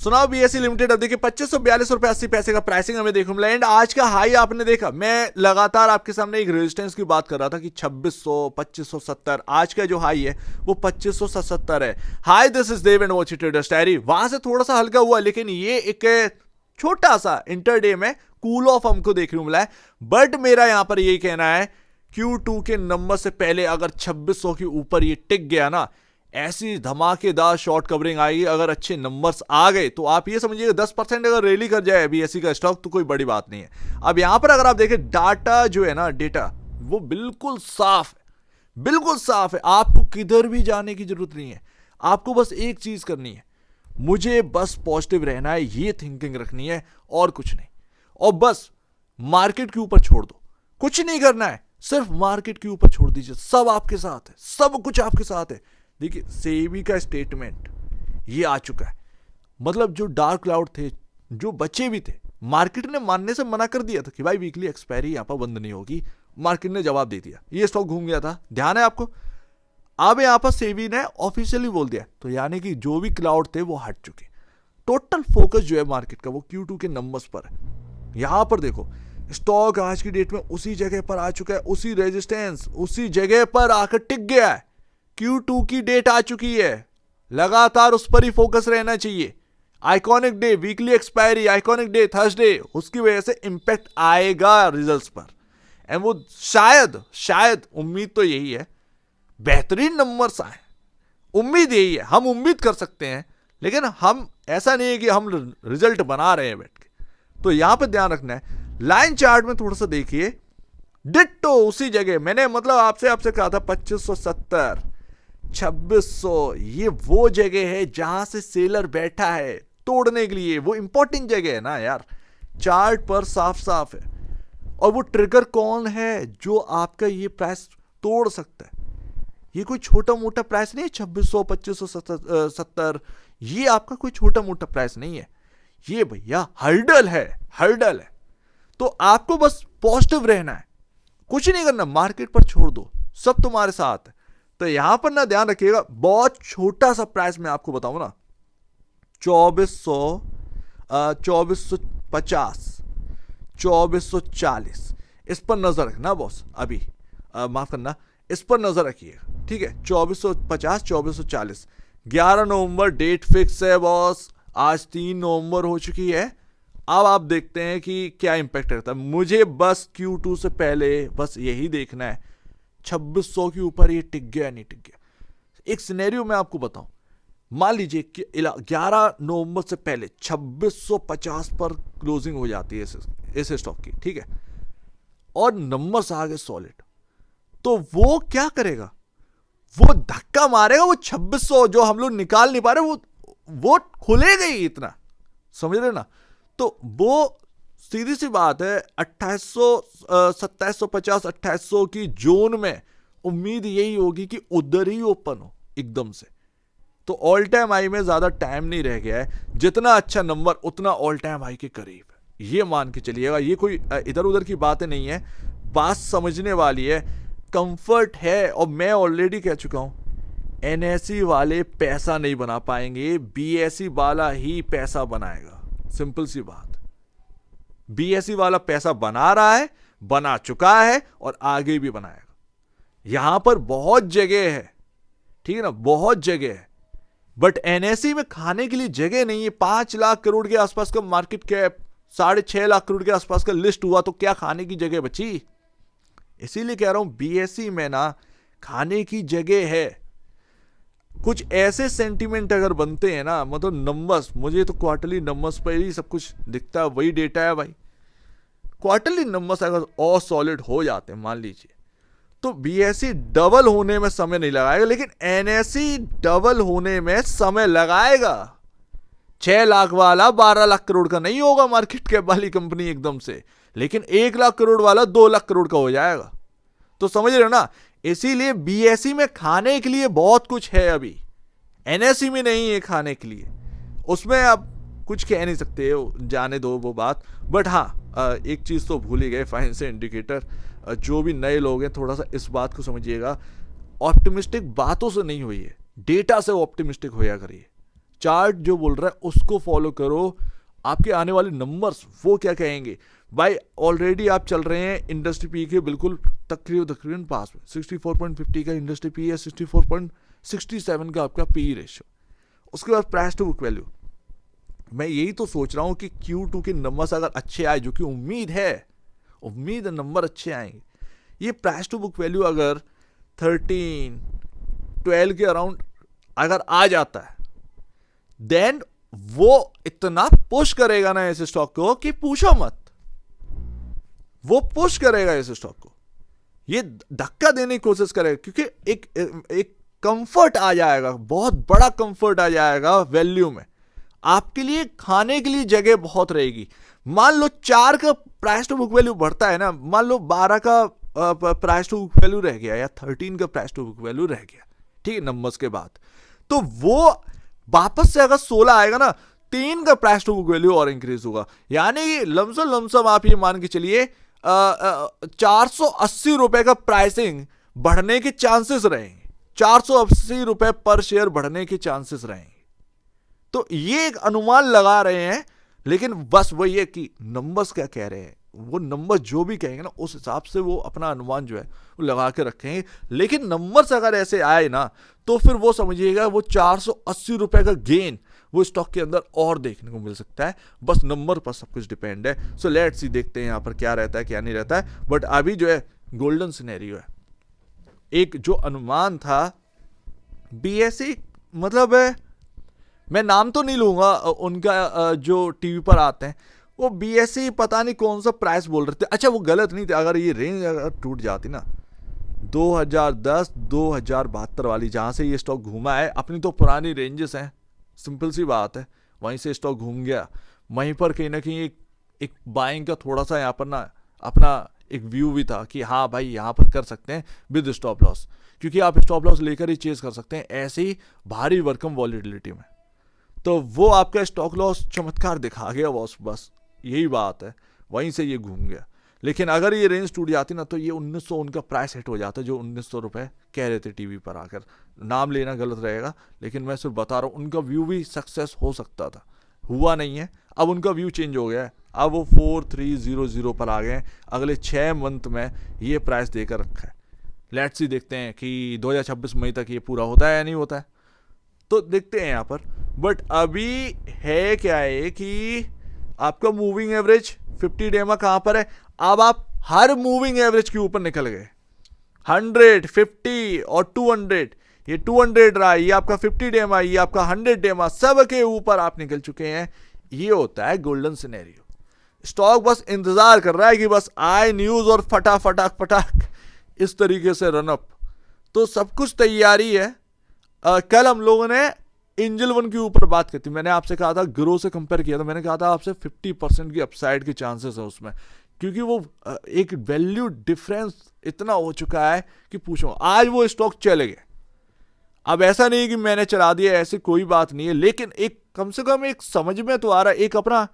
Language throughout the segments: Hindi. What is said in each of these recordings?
सुनाओ बीएसई लिमिटेड, अब देखिए 2542 रुपए 80 पैसे का प्राइसिंग हमें देखने मिला। एंड आज का हाई आपने देखा, मैं लगातार आपके सामने एक रेजिस्टेंस की बात कर रहा था कि 2600 2570, आज का जो हाई है वो 2577 है। Hi this is Dev and watch it diary, वहां से थोड़ा सा हल्का हुआ, लेकिन ये एक छोटा सा इंटरडे में कूल ऑफ हमको देखने को मिला है। बट मेरा यहां पर यही कहना है, Q2 के नंबर से पहले अगर 2600 के ऊपर ये टिक गया ना, ऐसी धमाकेदार शॉर्ट कवरिंग आएगी। अगर अच्छे नंबर्स आ गए तो आप ये समझिएगा 10% अगर रैली कर जाए बीएसई का स्टॉक तो कोई बड़ी बात नहीं है। अब यहां पर अगर आप देखें डाटा जो है ना, डेटा वो बिल्कुल साफ है, बिल्कुल साफ है। आपको किधर भी जाने की जरूरत नहीं है, आपको बस एक चीज करनी है, मुझे बस पॉजिटिव रहना है, ये थिंकिंग रखनी है और कुछ नहीं। और बस मार्केट के ऊपर छोड़ दो, कुछ नहीं करना है, सिर्फ मार्केट के ऊपर छोड़ दीजिए। सब आपके साथ है, सब कुछ आपके साथ है। देखिए सेबी का स्टेटमेंट ये आ चुका है, मतलब जो डार्क क्लाउड थे, जो बचे भी थे, मार्केट ने मानने से मना कर दिया था कि भाई वीकली एक्सपायरी यहां पर बंद नहीं होगी। मार्केट ने जवाब दे दिया, ये स्टॉक घूम गया था, ध्यान है आपको। अब यहां पर सेबी ने ऑफिशियली बोल दिया, तो यानी कि जो भी क्लाउड थे वो हट चुके। टोटल फोकस जो है मार्केट का वो Q2 के नंबर्स पर है। यहां पर देखो स्टॉक आज की डेट में उसी जगह पर आ चुका है, उसी रेजिस्टेंस उसी जगह पर आकर टिक गया है। Q2 की डेट आ चुकी है, लगातार उस पर ही फोकस रहना चाहिए। Iconic day, weekly expiry, iconic day Thursday, उसकी वजह से इंपैक्ट आएगा रिजल्ट्स पर। एंड वो शायद उम्मीद तो यही है बेहतरीन नंबर्स आए, उम्मीद यही है, हम उम्मीद कर सकते हैं, लेकिन हम ऐसा नहीं है कि हम रिजल्ट बना रहे हैं बैठ के। तो यहां पर ध्यान रखना है। लाइन चार्ट में थोड़ा सा देखिए, डिट्टो उसी जगह, मैंने मतलब आपसे कहा था 2570 2600, ये वो जगह है जहां से सेलर बैठा है तोड़ने के लिए। वो इंपॉर्टेंट जगह है ना यार, चार्ट पर साफ साफ है। और वो ट्रिगर कौन है जो आपका ये प्राइस तोड़ सकता है। ये कोई छोटा मोटा प्राइस नहीं है 2600 2570, ये आपका कोई छोटा मोटा प्राइस नहीं है, ये भैया हर्डल है। तो आपको बस पॉजिटिव रहना है, कुछ नहीं करना, मार्केट पर छोड़ दो, सब तुम्हारे साथ है। तो यहां पर ना ध्यान रखिएगा, बहुत छोटा सा प्राइस मैं आपको बताऊं ना, 2450 2440, इस पर नजर रखना बॉस। अभी माफ करना, इस पर नजर रखिएगा, ठीक है। 2450 2440, 11 नवंबर डेट फिक्स है बॉस। आज 3 नवंबर हो चुकी है। अब आप देखते हैं कि क्या इंपैक्ट रहता है। मुझे बस Q2 से पहले बस यही देखना है, 2600 के ऊपर ये टिक गया नहीं टिक गया। एक सिनेरियो मैं आपको बताऊं, मान लीजिए कि 11 नवंबर से पहले 2650 पर क्लोजिंग हो जाती है इस स्टॉक की, ठीक है, और नंबर्स आ गए सॉलिड, तो वो क्या करेगा, वो धक्का मारेगा। वो 2600 जो हम लोग निकाल नहीं पा रहे, वो खुलेगा ही इतना, समझ रहे ना। तो वो सीधी सी बात है, 2800 2750 2800 की जोन में उम्मीद यही होगी कि उधर ही ओपन हो एकदम से। तो ऑल टाइम हाई में ज्यादा टाइम नहीं रह गया है, जितना अच्छा नंबर उतना ऑल टाइम हाई के करीब है, ये मान के चलिएगा। ये कोई इधर उधर की बातें नहीं है, बात समझने वाली है, कंफर्ट है। और मैं ऑलरेडी कह चुका हूं, NSE वाले पैसा नहीं बना पाएंगे, BSE वाला ही पैसा बनाएगा, सिंपल सी बात। BSE वाला पैसा बना रहा है, बना चुका है और आगे भी बनाएगा। यहां पर बहुत जगह है, ठीक है ना, बहुत जगह है, बट NSE में खाने के लिए जगह नहीं है। 5 लाख करोड़ के आसपास का मार्केट कैप, 6.5 लाख करोड़ के आसपास का लिस्ट हुआ, तो क्या खाने की जगह बची। इसीलिए कह रहा हूं BSE में ना खाने की जगह है। कुछ ऐसे सेंटीमेंट अगर बनते हैं ना, मतलब नंबर्स, मुझे तो क्वार्टरली नंबर्स पर ही सब कुछ दिखता है, वही डेटा है भाई। क्वार्टरली नंबर्स अगर और सॉलिड हो जाते हैं मान लीजिए, तो BSE डबल होने में समय नहीं लगाएगा, लेकिन NSE डबल होने में समय लगाएगा। 6 लाख वाला 12 लाख करोड़ का नहीं होगा मार्केट कैप वाली कंपनी एकदम से, लेकिन 1 लाख करोड़ वाला 2 लाख करोड़ का हो जाएगा। तो समझ रहे हो ना, इसीलिए BSE में खाने के लिए बहुत कुछ है अभी, NSE में नहीं है खाने के लिए। उसमें आप कुछ कह नहीं सकते हो, जाने दो वो बात। बट हाँ, एक चीज तो भूल ही गए, फाइनेंशियल इंडिकेटर। जो भी नए लोग हैं थोड़ा सा इस बात को समझिएगा, ऑप्टिमिस्टिक बातों से नहीं हुई है, डेटा से ऑप्टिमिस्टिक होया करिए। चार्ट जो बोल रहा है उसको फॉलो करो, आपके आने वाले नंबर्स वो क्या कहेंगे। भाई ऑलरेडी आप चल रहे हैं इंडस्ट्री पी के बिल्कुल तकरीबन पास में, 64.50 का इंडस्ट्री पी है, 64.67 का आपका पी रेशियो। उसके बाद प्राइस टू बुक वैल्यू, मैं यही तो सोच रहा हूं कि Q2 के नंबर्स अगर अच्छे आए, जो कि उम्मीद है नंबर अच्छे आएंगे, ये प्राइस टू बुक वैल्यू अगर 13, 12 के अराउंड अगर आ जाता है, देन वो इतना पुश करेगा ना इस स्टॉक को कि पूछो मत। वो पुश करेगा इस स्टॉक को, ये धक्का देने की कोशिश करेगा, क्योंकि एक कंफर्ट आ जाएगा, बहुत बड़ा कंफर्ट आ जाएगा वैल्यू में। आपके लिए खाने के लिए जगह बहुत रहेगी। मान लो 4 का प्राइस टू बुक वैल्यू बढ़ता है ना, मान लो 12 का प्राइस टू बुक वैल्यू रह गया या 13 का प्राइस टू बुक वैल्यू रह गया, ठीक है, नंबर्स के बाद, तो वो वापस से अगर 16 आएगा ना, 3 का प्राइस टू बुक वैल्यू और इंक्रीज होगा। यानी लमसम आप ये मान के चलिए 480 रुपए का प्राइसिंग बढ़ने के चांसेस रहेंगे, 480 रुपए पर शेयर बढ़ने के चांसेस रहेंगे। तो ये एक अनुमान लगा रहे हैं, लेकिन बस वही है कि नंबर्स क्या कह रहे हैं, वो नंबर जो भी कहेंगे ना उस हिसाब से वो अपना अनुमान जो है वो लगा के रखेंगे। लेकिन नंबर्स अगर ऐसे आए ना, तो फिर वो समझिएगा वो 480 रुपए का गेन वो स्टॉक के अंदर और देखने को मिल सकता है। बस नंबर पर सब कुछ डिपेंड है। सो लेट्स सी, देखते हैं यहाँ पर क्या रहता है क्या नहीं रहता है। बट अभी जो है गोल्डन सिनेरियो है। एक जो अनुमान था BSE, मतलब मैं नाम तो नहीं लूंगा उनका, जो टीवी पर आते हैं, वो BSE पता नहीं कौन सा प्राइस बोल रहे थे। अच्छा, वो गलत नहीं थे। अगर ये रेंज अगर टूट जाती ना 2010-2072 वाली, जहां से ये स्टॉक घूमा है, अपनी तो पुरानी रेंजेस हैं, सिंपल सी बात है, वहीं से स्टॉक घूम गया। वहीं पर कहीं ना कहीं एक बाइंग का थोड़ा सा यहाँ पर ना अपना एक व्यू भी था कि हाँ भाई यहाँ पर कर सकते हैं विद स्टॉप लॉस, क्योंकि आप स्टॉप लॉस लेकर ही चेज कर सकते हैं ऐसे ही भारी वर्कम वॉलिटिलिटी में। तो वो आपका स्टॉक लॉस चमत्कार दिखा गया बस यही बात है, वहीं से ये घूम गया। लेकिन अगर ये रेंज टूट जाती ना, तो ये 1900 उनका प्राइस हिट हो जाता, जो 1900 रुपए कह रहे थे टीवी पर आकर। नाम लेना गलत रहेगा, लेकिन मैं सिर्फ बता रहा हूँ उनका व्यू भी सक्सेस हो सकता था, हुआ नहीं है। अब उनका व्यू चेंज हो गया है, अब वो 4300 पर आ गए हैं। अगले 6 मंथ में ये प्राइस देकर रखा है। लेट्स सी, देखते हैं कि 2026 मई तक ये पूरा होता है या नहीं होता है, तो देखते हैं यहाँ पर। बट अभी है क्या है कि आपका मूविंग एवरेज 50 डे में कहां पर है। अब आप हर मूविंग एवरेज के ऊपर निकल गए, 100, 50 और 200। ये 200 रहा, ये आपका 50 डे में, ये आपका 100 डे में, सब के ऊपर आप निकल चुके हैं। ये होता है गोल्डन सिनेरियो। स्टॉक बस इंतजार कर रहा है कि बस आए न्यूज और फटाक इस तरीके से रनअप। तो सब कुछ तैयारी है। कल हम लोगों ने एंजल वन के ऊपर बात की थी। मैंने आपसे कहा था, ग्रो से कंपेयर किया था, मैंने कहा था आपसे 50% की अपसाइड के चांसेस है उसमें, क्योंकि वो एक वैल्यू डिफरेंस इतना हो चुका है कि पूछो। आज वो स्टॉक चले गए। अब ऐसा नहीं कि मैंने चला दिया, ऐसी कोई बात नहीं है, लेकिन एक कम से कम एक समझ में तो आ रहा है, एक अपना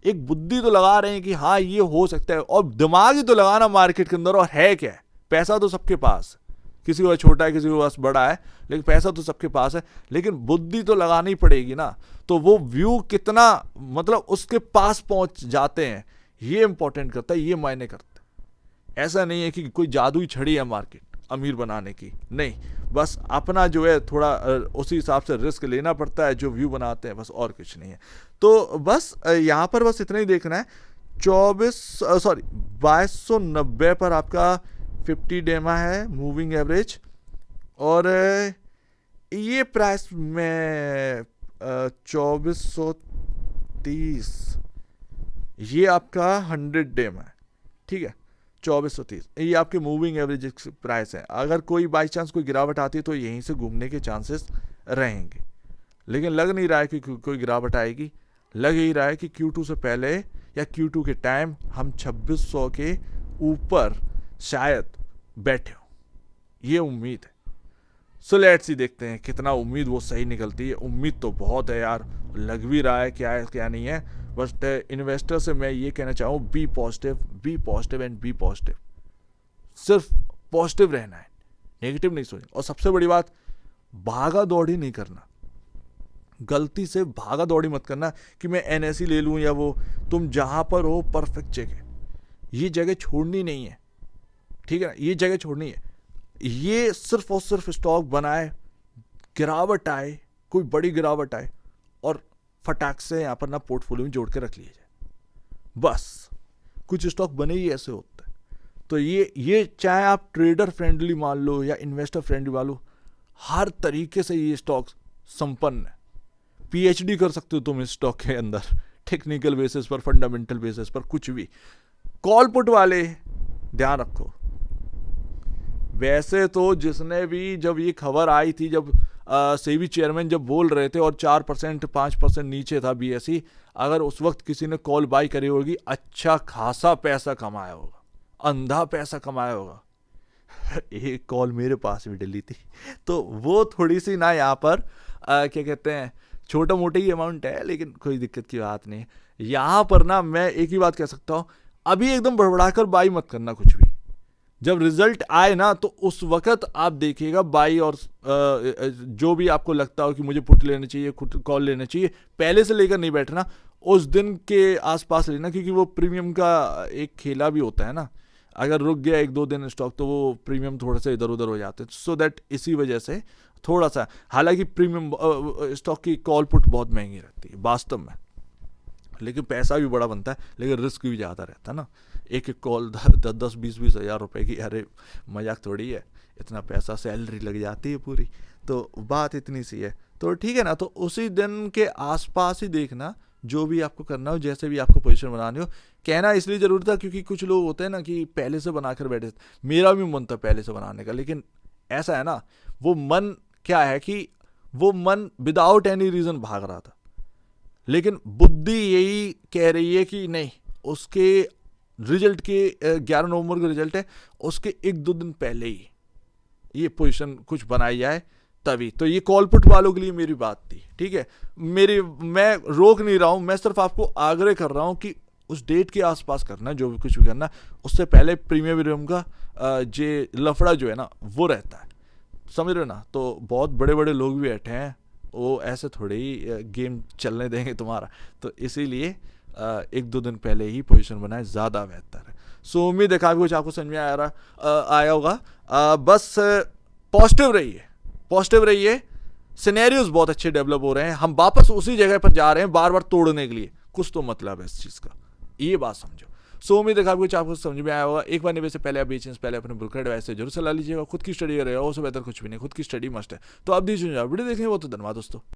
एक बुद्धि तो लगा रहे हैं कि हाँ ये हो सकता है। और दिमाग ही तो लगाना मार्केट के अंदर, और है क्या है, पैसा तो सबके पास, किसी को छोटा है किसी को बस बड़ा है, लेकिन पैसा तो सबके पास है, लेकिन बुद्धि तो लगानी पड़ेगी ना। तो वो व्यू कितना मतलब उसके पास पहुंच जाते हैं, ये इंपॉर्टेंट करता है, ये मायने करता है। ऐसा नहीं है कि कोई जादुई छड़ी है मार्केट अमीर बनाने की, नहीं, बस अपना जो है थोड़ा उसी हिसाब से रिस्क लेना पड़ता है जो व्यू बनाते हैं, बस और कुछ नहीं है। तो बस यहाँ पर बस इतना ही देखना है। 2290 पर आपका 50 डेमा है मूविंग एवरेज, और ये प्राइस में 2430 ये आपका 100 डेमा है, ठीक है, 2430 ये आपके मूविंग एवरेज प्राइस है। अगर कोई बाई चांस कोई गिरावट आती है तो यहीं से घूमने के चांसेस रहेंगे, लेकिन लग नहीं रहा है कि कोई गिरावट आएगी। लग ही रहा है कि Q2 से पहले या Q2 के टाइम हम 2600 के ऊपर शायद बैठे हो, ये उम्मीद है। सो लेट्स सी, देखते हैं कितना उम्मीद वो सही निकलती है। उम्मीद तो बहुत है यार, लग भी रहा है क्या नहीं है। बस इन्वेस्टर से मैं ये कहना चाहूँ, be positive and be positive. सिर्फ पॉजिटिव रहना है, नेगेटिव नहीं सोचना। और सबसे बड़ी बात, भागा दौड़ी नहीं करना। गलती से भागा दौड़ी मत करना कि मैं एनएसई ले लूँ या वो। तुम जहाँ पर हो परफेक्ट जगह, ये जगह छोड़नी नहीं है, ठीक है ना, ये जगह छोड़नी है। ये सिर्फ और सिर्फ स्टॉक बनाए, गिरावट आए, कोई बड़ी गिरावट आए और फटाक से यहाँ पर ना पोर्टफोलियो में जोड़ के रख लिया जाए, बस। कुछ स्टॉक बने ही ऐसे होते हैं। तो ये चाहे आप ट्रेडर फ्रेंडली मान लो या इन्वेस्टर फ्रेंडली मान लो, हर तरीके से ये स्टॉक संपन्न है। पीएचडी कर सकते हो तुम इस स्टॉक के अंदर, टेक्निकल बेसिस पर, फंडामेंटल बेसिस पर, कुछ भी। कॉल पुट वाले ध्यान रखो, वैसे तो जिसने भी, जब ये खबर आई थी, जब सेबी चेयरमैन जब बोल रहे थे और 4% 5% नीचे था बीएसई, अगर उस वक्त किसी ने कॉल बाई करी होगी, अच्छा खासा पैसा कमाया होगा, अंधा पैसा कमाया होगा। एक कॉल मेरे पास भी डली थी, तो वो थोड़ी सी ना यहाँ पर क्या कहते हैं, छोटा मोटा ही अमाउंट है, लेकिन कोई दिक्कत की बात नहीं। यहाँ पर ना मैं एक ही बात कह सकता हूँ, अभी एकदम बड़बड़ाकर बाई मत करना कुछ भी। जब रिजल्ट आए ना तो उस वक्त आप देखिएगा बाई, और जो भी आपको लगता हो कि मुझे पुट लेना चाहिए, कॉल लेना चाहिए, पहले से लेकर नहीं बैठना, उस दिन के आसपास लेना, क्योंकि वो प्रीमियम का एक खेला भी होता है ना। अगर रुक गया 1-2 दिन स्टॉक तो वो प्रीमियम थोड़ा सा इधर उधर हो जाते हैं, सो दैट इसी वजह से थोड़ा सा, हालांकि प्रीमियम स्टॉक की कॉल पुट बहुत महंगी रहती है वास्तव में, लेकिन पैसा भी बड़ा बनता है, लेकिन रिस्क भी ज़्यादा रहता है ना। एक कॉल 10-20 हज़ार रुपए की, अरे मजाक थोड़ी है, इतना पैसा सैलरी लग जाती है पूरी, तो बात इतनी सी है। तो ठीक है ना, तो उसी दिन के आसपास ही देखना, जो भी आपको करना हो, जैसे भी आपको पोजीशन बनानी हो। कहना इसलिए जरूर था क्योंकि कुछ लोग होते हैं ना कि पहले से बनाकर बैठे, मेरा भी मन था पहले से बनाने का, लेकिन ऐसा है ना, वो मन क्या है कि वो मन विदाउट एनी रीज़न भाग रहा था, लेकिन बुद्धि यही कह रही है कि नहीं, उसके रिजल्ट के 11 नवंबर का रिजल्ट है, उसके 1-2 दिन पहले ही ये पोजीशन कुछ बनाई जाए तभी। तो ये कॉल पुट वालों के लिए मेरी बात थी, ठीक है। मैं रोक नहीं रहा हूं, मैं सिर्फ आपको आग्रह कर रहा हूं कि उस डेट के आसपास करना, जो भी कुछ भी करना, उससे पहले प्रीमियम का जे लफड़ा जो है ना वो रहता है, समझ रहे हो ना। तो बहुत बड़े बड़े लोग भी बैठे हैं, वो ऐसे थोड़े ही गेम चलने देंगे तुम्हारा, तो इसीलिए 1-2 दिन पहले ही पोजीशन बनाए, ज़्यादा बेहतर है। सो उम्मीद है काफ़ी कुछ आपको समझ में आया होगा। बस पॉजिटिव रहिए। सिनेरियोज बहुत अच्छे डेवलप हो रहे हैं, हम वापस उसी जगह पर जा रहे हैं बार बार तोड़ने के लिए, कुछ तो मतलब है इस चीज़ का, ये बात समझो। सो उम्मीद है काफ़ी कुछ आपको समझ में आया होगा। एक बार निवेश से पहले आप बेचने से पहले अपने ब्रोकर एडवाइस से जरूर सलाह लीजिएगा। खुद की स्टडी करेगा, उससे बेहतर कुछ भी नहीं, खुद की स्टडी मस्ट है। तो आप दीजिए वीडियो देखेंगे, वो तो धन्यवाद दोस्तों।